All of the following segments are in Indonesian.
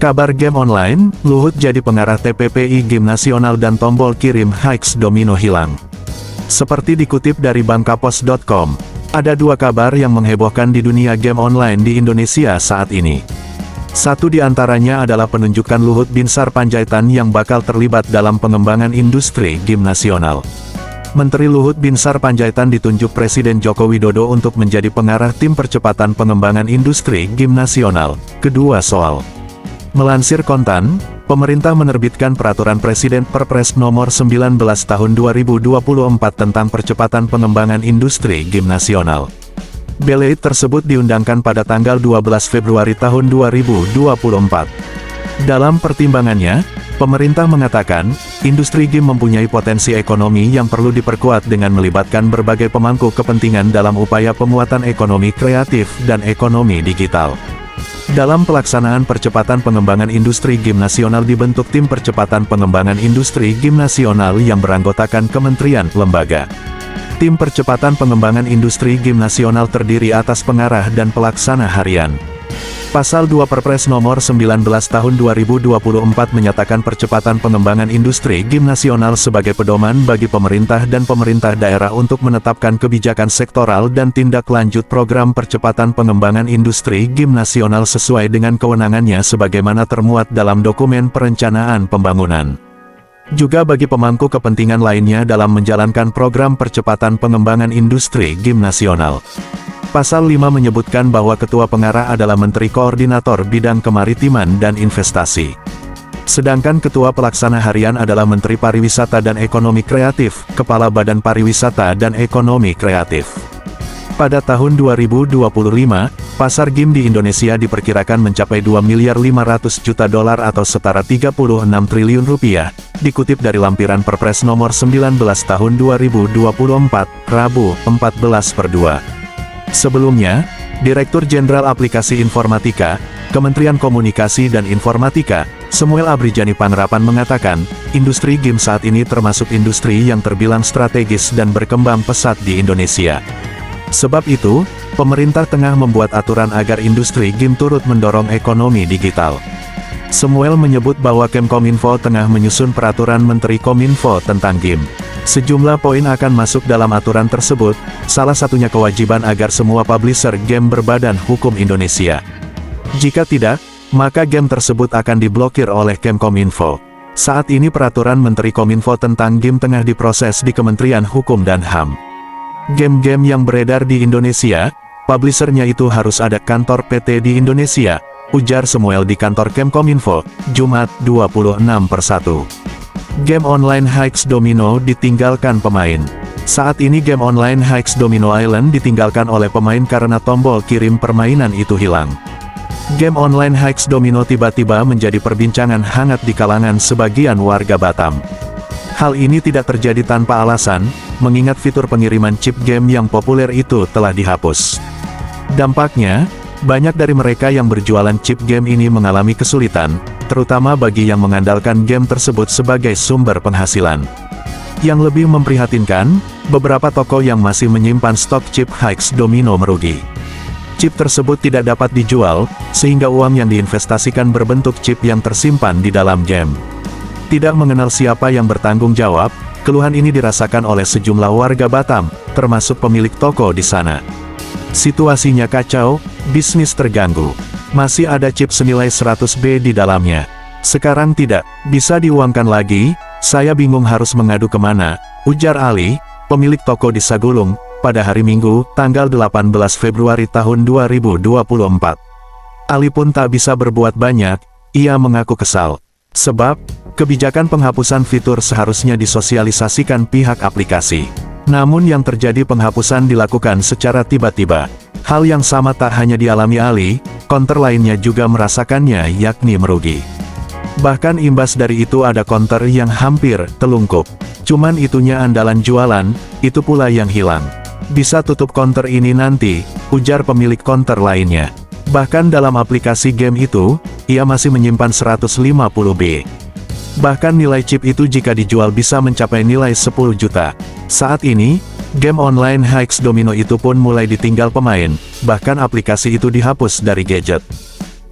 Kabar game online, Luhut jadi pengarah TPPI Game Nasional dan tombol kirim Hikes Domino hilang. Seperti dikutip dari Bangkapos.com, ada dua kabar yang menghebohkan di dunia game online di Indonesia saat ini. Satu di antaranya adalah penunjukan Luhut Binsar Panjaitan yang bakal terlibat dalam pengembangan industri game nasional. Menteri Luhut Binsar Panjaitan ditunjuk Presiden Joko Widodo untuk menjadi pengarah tim percepatan pengembangan industri game nasional. Kedua soal. Melansir Kontan, pemerintah menerbitkan Peraturan Presiden Perpres Nomor 19 Tahun 2024 tentang percepatan pengembangan industri game nasional. Beleit tersebut diundangkan pada tanggal 12 Februari tahun 2024. Dalam pertimbangannya, pemerintah mengatakan, industri game mempunyai potensi ekonomi yang perlu diperkuat dengan melibatkan berbagai pemangku kepentingan dalam upaya penguatan ekonomi kreatif dan ekonomi digital. Dalam pelaksanaan percepatan pengembangan industri game nasional dibentuk Tim Percepatan Pengembangan Industri Game Nasional yang beranggotakan kementerian, lembaga. Tim Percepatan Pengembangan Industri Game Nasional terdiri atas pengarah dan pelaksana harian. Pasal 2 Perpres Nomor 19 Tahun 2024 menyatakan percepatan pengembangan industri game nasional sebagai pedoman bagi pemerintah dan pemerintah daerah untuk menetapkan kebijakan sektoral dan tindak lanjut program percepatan pengembangan industri game nasional sesuai dengan kewenangannya sebagaimana termuat dalam dokumen perencanaan pembangunan. Juga bagi pemangku kepentingan lainnya dalam menjalankan program percepatan pengembangan industri game nasional. Pasal 5 menyebutkan bahwa Ketua Pengarah adalah Menteri Koordinator Bidang Kemaritiman dan Investasi. Sedangkan Ketua Pelaksana Harian adalah Menteri Pariwisata dan Ekonomi Kreatif, Kepala Badan Pariwisata dan Ekonomi Kreatif. Pada tahun 2025, pasar game di Indonesia diperkirakan mencapai 2 miliar 500 juta dolar atau setara 36 triliun rupiah, dikutip dari lampiran Perpres Nomor 19 Tahun 2024, Rabu, 14/2. Sebelumnya, Direktur Jenderal Aplikasi Informatika, Kementerian Komunikasi dan Informatika, Samuel Abrijani Panerapan mengatakan, industri game saat ini termasuk industri yang terbilang strategis dan berkembang pesat di Indonesia. Sebab itu, pemerintah tengah membuat aturan agar industri game turut mendorong ekonomi digital. Samuel menyebut bahwa Kemkominfo tengah menyusun peraturan Menteri Kominfo tentang game. Sejumlah poin akan masuk dalam aturan tersebut, salah satunya kewajiban agar semua publisher game berbadan hukum Indonesia. Jika tidak, maka game tersebut akan diblokir oleh Kemkominfo. Saat ini peraturan Menteri Kominfo tentang game tengah diproses di Kementerian Hukum dan HAM. Game-game yang beredar di Indonesia, publishernya itu harus ada kantor PT di Indonesia, ujar Samuel di kantor Kemkominfo, Jumat 26/1. Game online Hikes Domino ditinggalkan pemain. Saat ini game online Hikes Domino Island ditinggalkan oleh pemain karena tombol kirim permainan itu hilang. Game online Hikes Domino tiba-tiba menjadi perbincangan hangat di kalangan sebagian warga Batam. Hal ini tidak terjadi tanpa alasan, mengingat fitur pengiriman chip game yang populer itu telah dihapus. Dampaknya, banyak dari mereka yang berjualan chip game ini mengalami kesulitan, terutama bagi yang mengandalkan game tersebut sebagai sumber penghasilan. Yang lebih memprihatinkan, beberapa toko yang masih menyimpan stok chip Hikes Domino merugi. Chip tersebut tidak dapat dijual, sehingga uang yang diinvestasikan berbentuk chip yang tersimpan di dalam game. Tidak mengenal siapa yang bertanggung jawab, keluhan ini dirasakan oleh sejumlah warga Batam, termasuk pemilik toko di sana. Situasinya kacau, bisnis terganggu. Masih ada chip senilai 100B di dalamnya. Sekarang tidak bisa diuangkan lagi, saya bingung harus mengadu kemana, ujar Ali, pemilik toko di Sagulung, pada hari Minggu, tanggal 18 Februari tahun 2024. Ali pun tak bisa berbuat banyak, ia mengaku kesal. Sebab, kebijakan penghapusan fitur seharusnya disosialisasikan pihak aplikasi. Namun yang terjadi penghapusan dilakukan secara tiba-tiba. Hal yang sama tak hanya dialami Ali, konter lainnya juga merasakannya yakni merugi. Bahkan imbas dari itu ada konter yang hampir telungkup. Cuman itunya andalan jualan, itu pula yang hilang. Bisa tutup konter ini nanti, ujar pemilik konter lainnya. Bahkan dalam aplikasi game itu, ia masih menyimpan 150B. Bahkan nilai chip itu jika dijual bisa mencapai nilai 10 juta. Saat ini, game online Hikes Domino itu pun mulai ditinggal pemain, bahkan aplikasi itu dihapus dari gadget.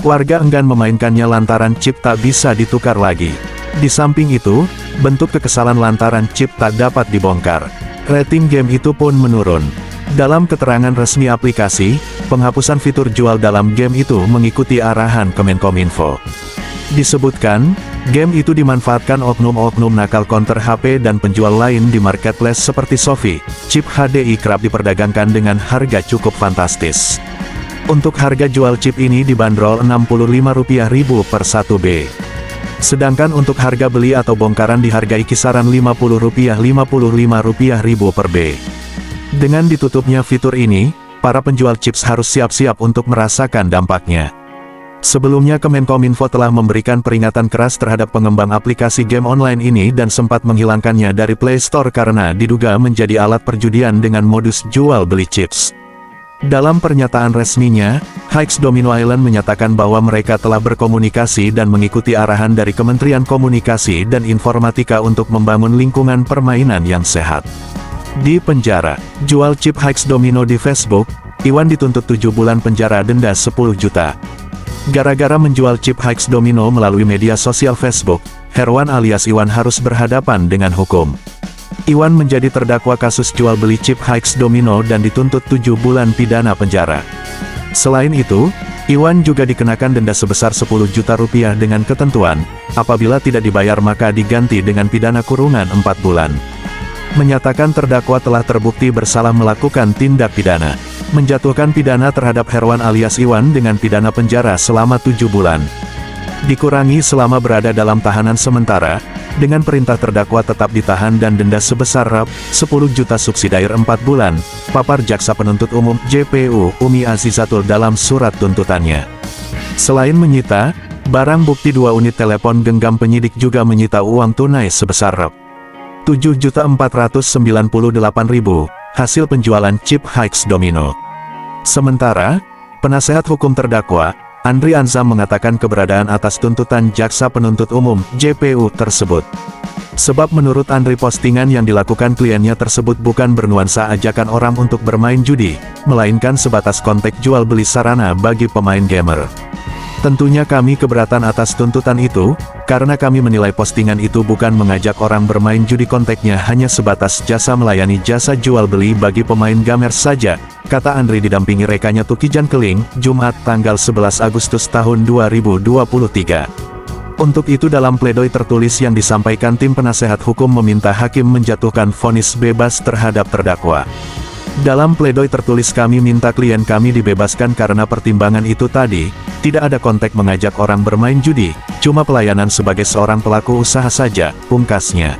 warga enggan memainkannya lantaran chip tak bisa ditukar lagi. Di samping itu, bentuk kekesalan lantaran chip tak dapat dibongkar. Rating game itu pun menurun. Dalam keterangan resmi aplikasi, penghapusan fitur jual dalam game itu mengikuti arahan Kemenkominfo. Disebutkan, game itu dimanfaatkan oknum-oknum nakal counter HP dan penjual lain di marketplace seperti Shopee. Chip HDI kerap diperdagangkan dengan harga cukup fantastis. Untuk harga jual chip ini dibanderol Rp65.000 per 1B. Sedangkan untuk harga beli atau bongkaran dihargai kisaran Rp50.000-Rp55.000 per B. Dengan ditutupnya fitur ini, para penjual chips harus siap-siap untuk merasakan dampaknya. Sebelumnya Kemenkominfo telah memberikan peringatan keras terhadap pengembang aplikasi game online ini dan sempat menghilangkannya dari Play Store karena diduga menjadi alat perjudian dengan modus jual beli chips. Dalam pernyataan resminya, HYX Domino Island menyatakan bahwa mereka telah berkomunikasi dan mengikuti arahan dari Kementerian Komunikasi dan Informatika untuk membangun lingkungan permainan yang sehat. Di penjara, jual chip HYX Domino di Facebook, Iwan dituntut 7 bulan penjara denda 10 juta. Gara-gara menjual chip HYX Domino melalui media sosial Facebook, Herwan alias Iwan harus berhadapan dengan hukum. Iwan menjadi terdakwa kasus jual beli chip HYX Domino dan dituntut 7 bulan pidana penjara. Selain itu, Iwan juga dikenakan denda sebesar 10 juta rupiah dengan ketentuan, apabila tidak dibayar maka diganti dengan pidana kurungan 4 bulan. Menyatakan terdakwa telah terbukti bersalah melakukan tindak pidana. Menjatuhkan pidana terhadap Herwan alias Iwan dengan pidana penjara selama 7 bulan. Dikurangi selama berada dalam tahanan sementara, dengan perintah terdakwa tetap ditahan dan denda sebesar Rp10 juta subsidiar 4 bulan, papar Jaksa Penuntut Umum JPU Umi Azizatul dalam surat tuntutannya. Selain menyita barang bukti 2 unit telepon genggam, penyidik juga menyita uang tunai sebesar Rp7.498.000, hasil penjualan chip HYX Domino. Sementara, penasehat hukum terdakwa, Andri Anzam mengatakan keberadaan atas tuntutan Jaksa Penuntut Umum JPU tersebut. Sebab menurut Andri postingan yang dilakukan kliennya tersebut bukan bernuansa ajakan orang untuk bermain judi, melainkan sebatas konten jual beli sarana bagi pemain gamer. Tentunya kami keberatan atas tuntutan itu, karena kami menilai postingan itu bukan mengajak orang bermain judi, konteksnya hanya sebatas jasa melayani jasa jual beli bagi pemain gamer saja, kata Andri didampingi rekannya Tukijan Keling, Jumat tanggal 11 Agustus tahun 2023. Untuk itu dalam pledoi tertulis yang disampaikan tim penasehat hukum meminta hakim menjatuhkan vonis bebas terhadap terdakwa. Dalam pledoi tertulis kami minta klien kami dibebaskan karena pertimbangan itu tadi, tidak ada konteks mengajak orang bermain judi, cuma pelayanan sebagai seorang pelaku usaha saja, pungkasnya.